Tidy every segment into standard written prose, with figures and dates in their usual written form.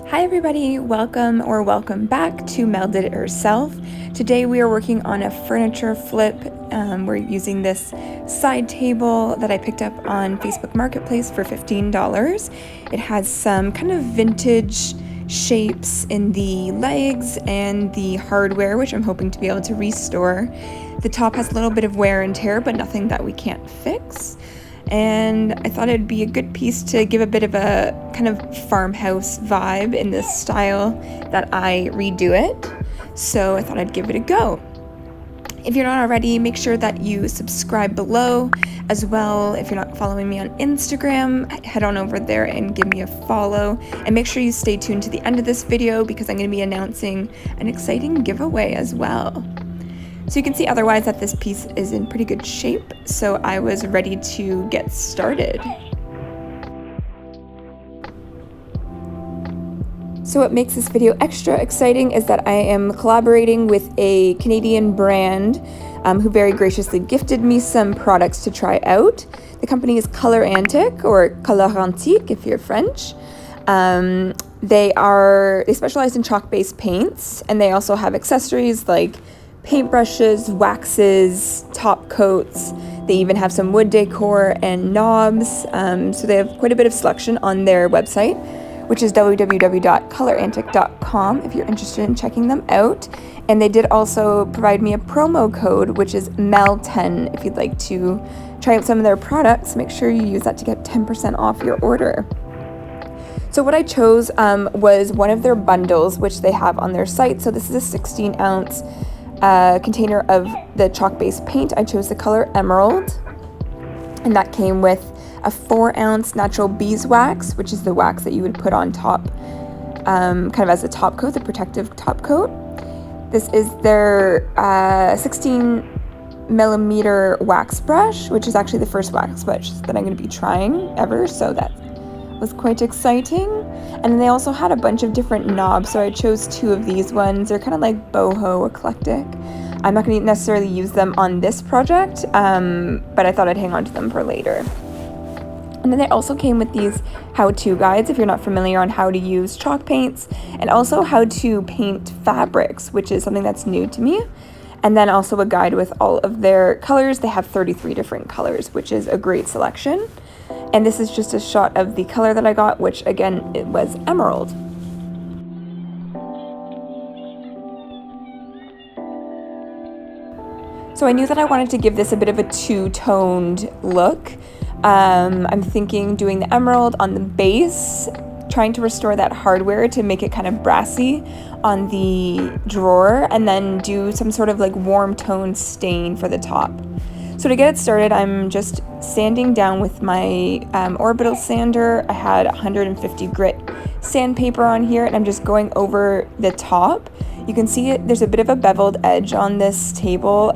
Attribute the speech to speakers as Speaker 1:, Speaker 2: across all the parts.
Speaker 1: Hi everybody, welcome back to Mel Did It Herself. Today we are working on a furniture flip. We're using this side table that I picked up on Facebook Marketplace for $15. It has some kind of vintage shapes in the legs and the hardware, which I'm hoping to be able to restore. The top has a little bit of wear and tear, but nothing that we can't fix. And I thought it'd be a good piece to give a bit of a kind of farmhouse vibe in this style that I redo it. So I thought I'd give it a go. If you're not already, make sure that you subscribe below. As well, if you're not following me on Instagram, head on over there and give me a follow. And make sure you stay tuned to the end of this video because I'm going to be announcing an exciting giveaway as well. So you can see otherwise that this piece is in pretty good shape, so I was ready to get started. So what makes this video extra exciting is that I am collaborating with a Canadian brand who very graciously gifted me some products to try out. The company is Colorantic, or Colorantic if you're French. They specialize in chalk-based paints, and they also have accessories like paintbrushes, waxes, top coats. They even have some wood decor and knobs. So they have quite a bit of selection on their website, which is www.colorantic.com if you're interested in checking them out. And they did also provide me a promo code, which is MEL10. If you'd like to try out some of their products, make sure you use that to get 10% off your order. So what I chose was one of their bundles, which they have on their site. So this is a 16-ounce container of the chalk-based paint. I chose the color Emerald, and that came with a 4-ounce natural beeswax, which is the wax that you would put on top, kind of as a top coat, the protective top coat. This is their 16mm wax brush, which is actually the first wax brush that I'm going to be trying ever, so that was quite exciting. And then they also had a bunch of different knobs, so I chose 2 of these ones. They're kind of like boho eclectic. I'm not going to necessarily use them on this project, but I thought I'd hang on to them for later. And then they also came with these how-to guides if you're not familiar on how to use chalk paints, and also how to paint fabrics, which is something that's new to me. And then also a guide with all of their colors. They have 33 different colors, which is a great selection. And this is just a shot of the color that I got, which again, it was Emerald. So I knew that I wanted to give this a bit of a two-toned look. I'm thinking doing the Emerald on the base, trying to restore that hardware to make it kind of brassy on the drawer, and then do some sort of like warm tone stain for the top. So to get it started, I'm just sanding down with my orbital sander. I had 150 grit sandpaper on here, and I'm just going over the top. You can see it, there's a bit of a beveled edge on this table.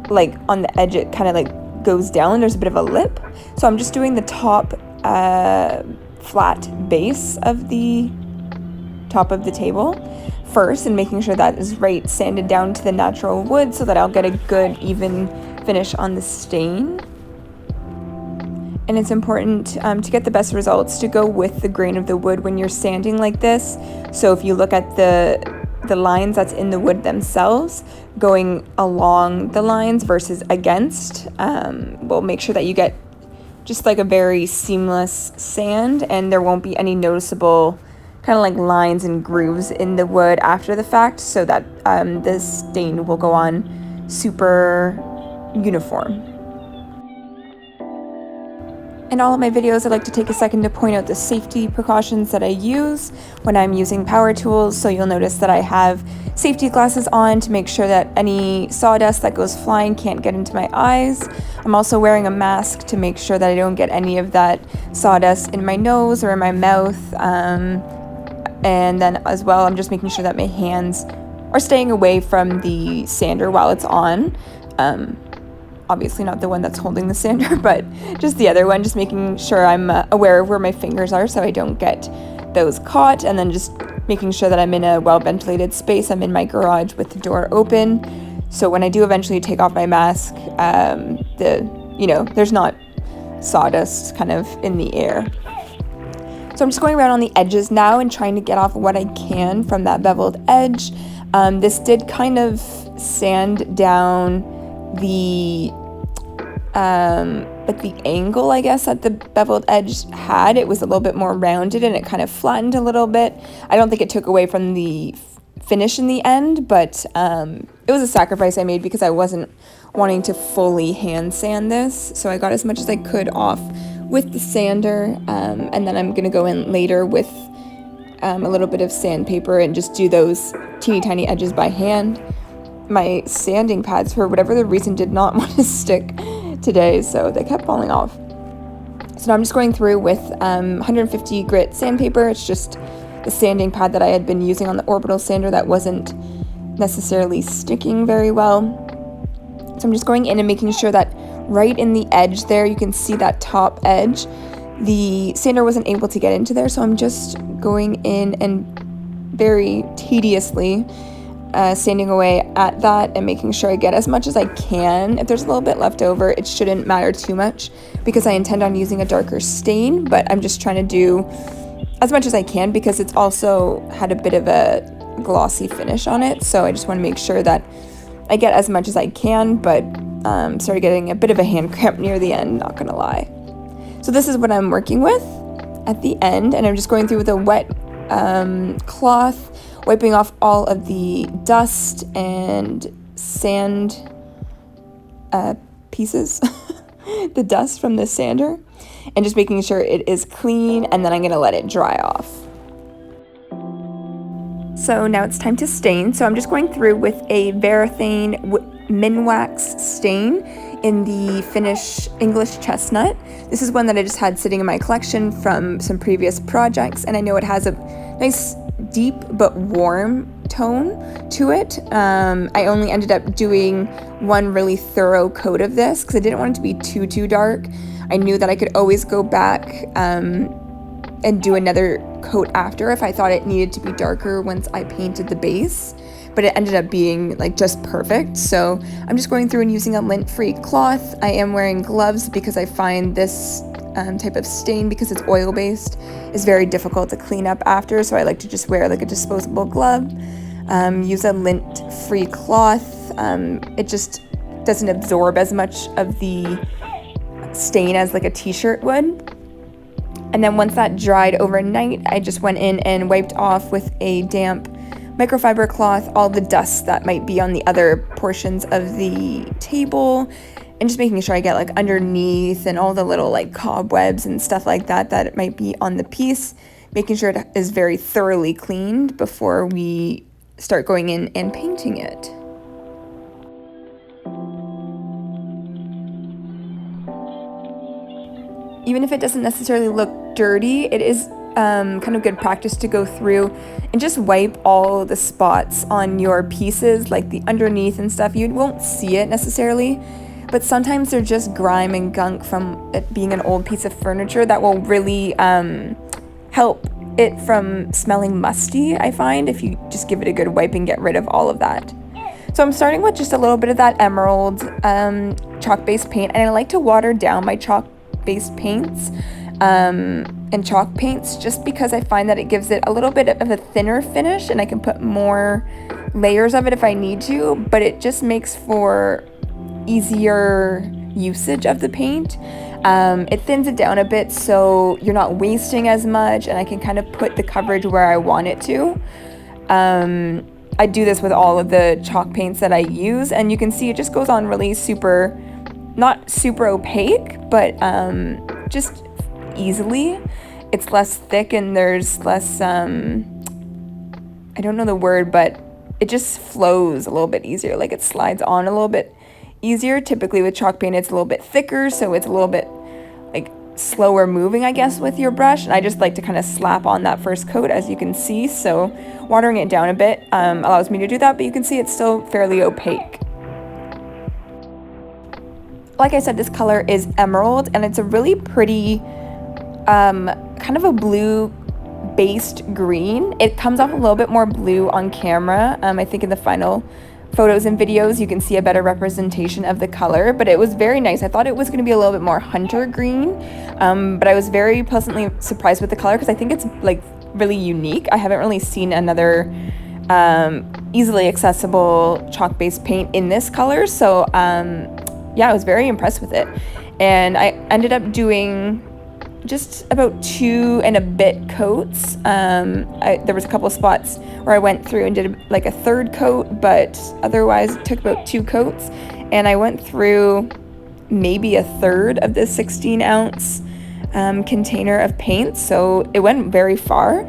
Speaker 1: Like on the edge, it kind of like goes down. There's a bit of a lip. So I'm just doing the top flat base of the top of the table first, and making sure that is right sanded down to the natural wood so that I'll get a good even finish on the stain. And it's important to get the best results to go with the grain of the wood when you're sanding like this. So if you look at the lines that's in the wood themselves, going along the lines versus against, will make sure that you get just like a very seamless sand, and there won't be any noticeable kind of like lines and grooves in the wood after the fact, so that the stain will go on super uniform. In all of my videos, I like to take a second to point out the safety precautions that I use when I'm using power tools. So you'll notice that I have safety glasses on to make sure that any sawdust that goes flying can't get into my eyes. I'm also wearing a mask to make sure that I don't get any of that sawdust in my nose or in my mouth. And then as well, I'm just making sure that my hands are staying away from the sander while it's on. Obviously not the one that's holding the sander, but just the other one, just making sure I'm aware of where my fingers are so I don't get those caught, and then just making sure that I'm in a well-ventilated space. I'm in my garage with the door open, so when I do eventually take off my mask, there's not sawdust kind of in the air. So I'm just going around on the edges now and trying to get off what I can from that beveled edge. This did kind of sand down the like the angle, I guess, that the beveled edge had. It was a little bit more rounded and it kind of flattened a little bit. I don't think it took away from the finish in the end, but it was a sacrifice I made because I wasn't wanting to fully hand sand this. So I got as much as I could off with the sander, and then I'm gonna go in later with a little bit of sandpaper and just do those teeny tiny edges by hand. My sanding pads, for whatever the reason, did not want to stick today, so they kept falling off. So now I'm just going through with 150 grit sandpaper. It's just the sanding pad that I had been using on the orbital sander that wasn't necessarily sticking very well. So I'm just going in and making sure that right in the edge there, you can see that top edge, the sander wasn't able to get into there, so I'm just going in and very tediously sanding away at that and making sure I get as much as I can. If there's a little bit left over, it shouldn't matter too much because I intend on using a darker stain, but I'm just trying to do as much as I can because it's also had a bit of a glossy finish on it, so I just want to make sure that I get as much as I can, but started getting a bit of a hand cramp near the end, not gonna lie. So this is what I'm working with at the end, and I'm just going through with a wet cloth, wiping off all of the dust and sand pieces, the dust from the sander, and just making sure it is clean, and then I'm gonna let it dry off. So now it's time to stain. So I'm just going through with a Varathane Minwax stain in the finish English Chestnut. This is one that I just had sitting in my collection from some previous projects, and I know it has a nice deep but warm tone to it. I only ended up doing one really thorough coat of this because I didn't want it to be too dark. I knew that I could always go back and do another coat after if I thought it needed to be darker once I painted the base, but it ended up being like just perfect. So I'm just going through and using a lint-free cloth. I am wearing gloves because I find this type of stain, because it's oil-based, is very difficult to clean up after, so I like to just wear like a disposable glove. Use a lint-free cloth. It just doesn't absorb as much of the stain as like a t-shirt would. And then once that dried overnight, I just went in and wiped off with a damp microfiber cloth all the dust that might be on the other portions of the table, and just making sure I get like underneath and all the little like cobwebs and stuff like that that it might be on the piece, making sure it is very thoroughly cleaned before we start going in and painting it. Even if it doesn't necessarily look dirty, it is kind of good practice to go through and just wipe all the spots on your pieces, like the underneath and stuff. You won't see it necessarily, but sometimes they're just grime and gunk from it being an old piece of furniture that will really help it from smelling musty, I find, if you just give it a good wipe and get rid of all of that. So I'm starting with just a little bit of that emerald chalk-based paint, and I like to water down my chalk-based paints and chalk paints just because I find that it gives it a little bit of a thinner finish, and I can put more layers of it if I need to, but it just makes for easier usage of the paint. It thins it down a bit so you're not wasting as much, and I can kind of put the coverage where I want it to. I do this with all of the chalk paints that I use, and you can see it just goes on really super, not super opaque, but just easily. It's less thick and there's less, I don't know the word, but it just flows a little bit easier, like it slides on a little bit easier. Typically with chalk paint it's a little bit thicker, so it's a little bit like slower moving, I guess, with your brush, and I just like to kind of slap on that first coat, as you can see. So watering it down a bit allows me to do that, but you can see it's still fairly opaque. Like I said, this color is emerald, and it's a really pretty kind of a blue based green. It comes off a little bit more blue on camera. I think in the final photos and videos, you can see a better representation of the color, but it was very nice. I thought it was going to be a little bit more hunter green, but I was very pleasantly surprised with the color because I think it's like really unique. I haven't really seen another easily accessible chalk-based paint in this color, so yeah, I was very impressed with it. And I ended up doing just about 2 and a bit coats. There was a couple of spots where I went through and did like a 3rd coat, but otherwise it took about 2 coats. And I went through maybe a 1/3 of this 16-ounce container of paint, so it went very far.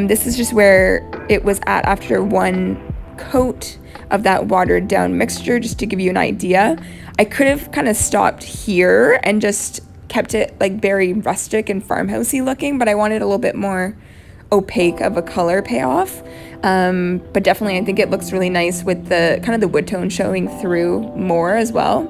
Speaker 1: This is just where it was at after 1 coat of that watered down mixture, just to give you an idea. I could have kind of stopped here and just kept it like very rustic and farmhousey looking, but I wanted a little bit more opaque of a color payoff. But definitely I think it looks really nice with the kind of the wood tone showing through more as well.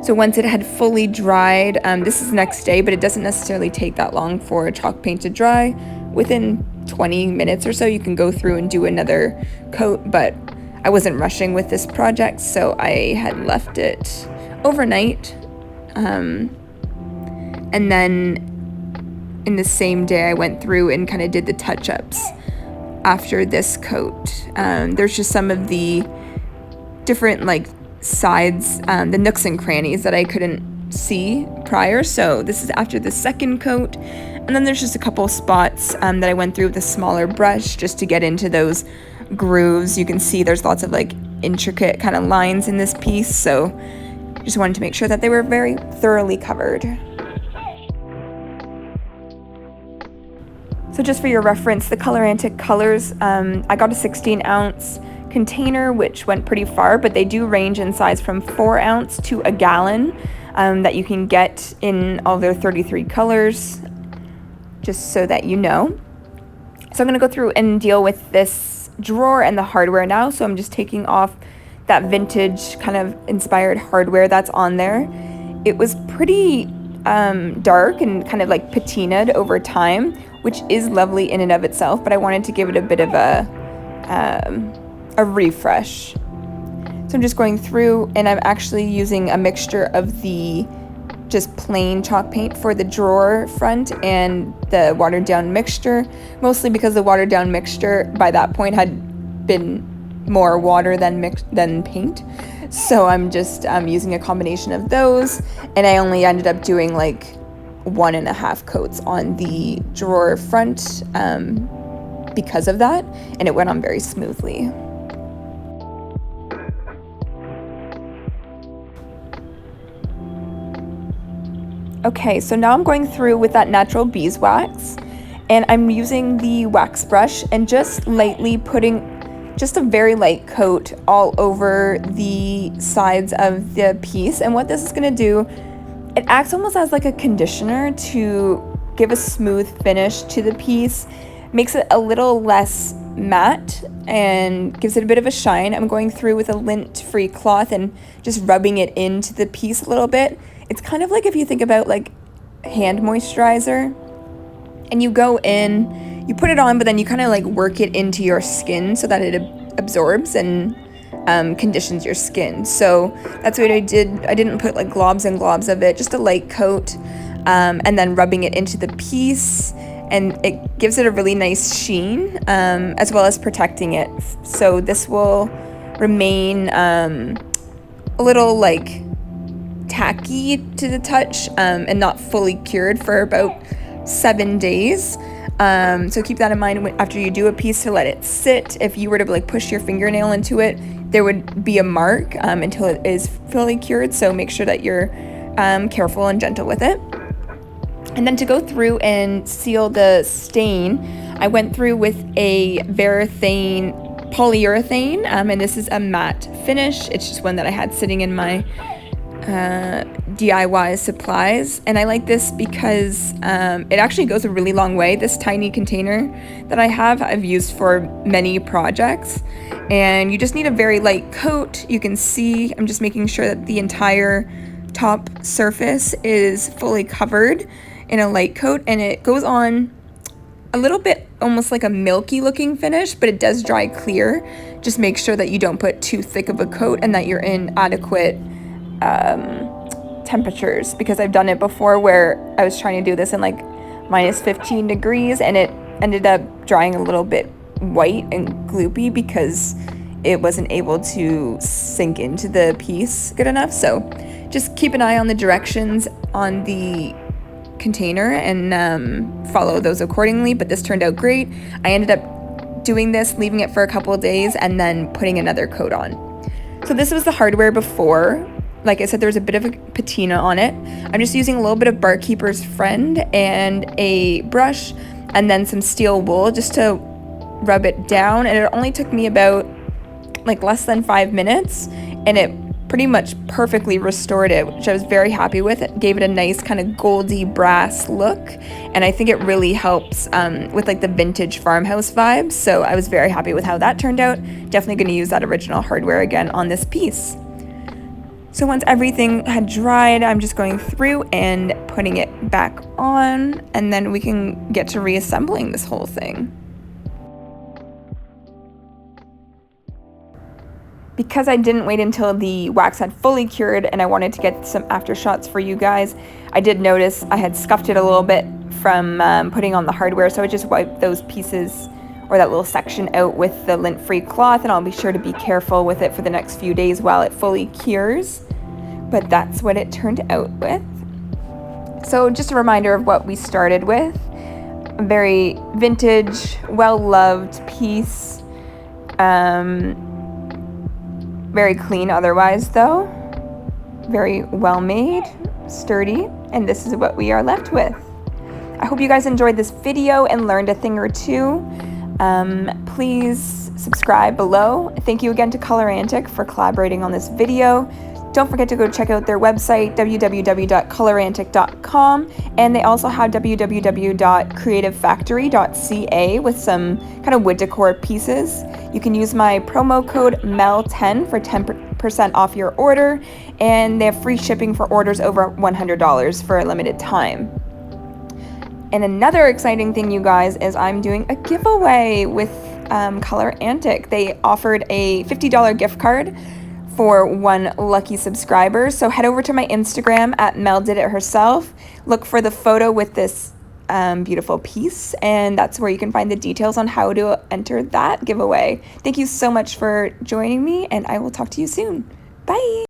Speaker 1: So once it had fully dried, this is the next day, but it doesn't necessarily take that long for a chalk paint to dry. Within 20 minutes or so you can go through and do another coat, but I wasn't rushing with this project, so I had left it overnight. And then in the same day I went through and kind of did the touch-ups after this coat. There's just some of the different like sides, the nooks and crannies that I couldn't see prior, so this is after the 2nd coat. And then there's just a couple spots that I went through with a smaller brush just to get into those grooves. You can see there's lots of like intricate kind of lines in this piece, so just wanted to make sure that they were very thoroughly covered. So just for your reference, the Colorantic colors, I got a 16-ounce container, which went pretty far, but they do range in size from 4 ounce to a gallon that you can get in all their 33 colors, just so that you know. So I'm going to go through and deal with this drawer and the hardware now. So I'm just taking off that vintage kind of inspired hardware that's on there. It was pretty dark and kind of like patinaed over time, which is lovely in and of itself, but I wanted to give it a bit of a refresh. So I'm just going through and I'm actually using a mixture of the just plain chalk paint for the drawer front and the watered down mixture, mostly because the watered down mixture by that point had been more water than paint. So I'm just using a combination of those, and I only ended up doing like 1.5 coats on the drawer front because of that, and it went on very smoothly. Okay, so now I'm going through with that natural beeswax, and I'm using the wax brush and just lightly putting just a very light coat all over the sides of the piece. And what this is going to do, it acts almost as like a conditioner to give a smooth finish to the piece, makes it a little less matte and gives it a bit of a shine. I'm going through with a lint-free cloth and just rubbing it into the piece a little bit. It's kind of like if you think about like hand moisturizer, and you go in, you put it on, but then you kind of like work it into your skin so that it absorbs and conditions your skin. So that's what I did. I didn't put like globs and globs of it, just a light coat, and then rubbing it into the piece, and it gives it a really nice sheen, as well as protecting it. So this will remain a little like tacky to the touch, and not fully cured for about 7 days. So keep that in mind after you do a piece, to let it sit. If you were to like push your fingernail into it, there would be a mark until it is fully cured. So make sure that you're careful and gentle with it. And then to go through and seal the stain, I went through with a Varathane polyurethane, and this is a matte finish. It's just one that I had sitting in my DIY supplies, and I like this because it actually goes a really long way. This tiny container that I've used for many projects, and you just need a very light coat. You can see I'm just making sure that the entire top surface is fully covered in a light coat, and it goes on a little bit almost like a milky looking finish, but it does dry clear. Just make sure that you don't put too thick of a coat and that you're in adequate temperatures, because I've done it before where I was trying to do this in like minus 15 degrees and it ended up drying a little bit white and gloopy because it wasn't able to sink into the piece good enough. So just keep an eye on the directions on the container and follow those accordingly. But this turned out great. I ended up doing this, leaving it for a couple of days, and then putting another coat on. So this was the hardware before. Like I said, there was a bit of a patina on it. I'm just using a little bit of Barkeeper's Friend and a brush and then some steel wool just to rub it down. And it only took me about like less than 5 minutes, and it pretty much perfectly restored it, which I was very happy with. It gave it a nice kind of goldy brass look, and I think it really helps with like the vintage farmhouse vibes. So I was very happy with how that turned out. Definitely going to use that original hardware again on this piece. So once everything had dried, I'm just going through and putting it back on, and then we can get to reassembling this whole thing. Because I didn't wait until the wax had fully cured and I wanted to get some after shots for you guys, I did notice I had scuffed it a little bit from putting on the hardware, so I just wiped those pieces or that little section out with the lint-free cloth, and I'll be sure to be careful with it for the next few days while it fully cures. But that's what it turned out with. So just a reminder of what we started with. A very vintage, well-loved piece. Very clean otherwise though. Very well made, sturdy, and this is what we are left with. I hope you guys enjoyed this video and learned a thing or two. Please subscribe below. Thank you again to Colorantic for collaborating on this video. Don't forget to go check out their website, www.colorantic.com, and they also have www.creativefactory.ca with some kind of wood decor pieces. You can use my promo code MEL10 for 10% off your order, and they have free shipping for orders over $100 for a limited time. And another exciting thing, you guys, is I'm doing a giveaway with Colorantic. They offered a $50 gift card for one lucky subscriber. So head over to my Instagram at Mel Did It Herself. Look for the photo with this beautiful piece, and that's where you can find the details on how to enter that giveaway. Thank you so much for joining me, and I will talk to you soon. Bye.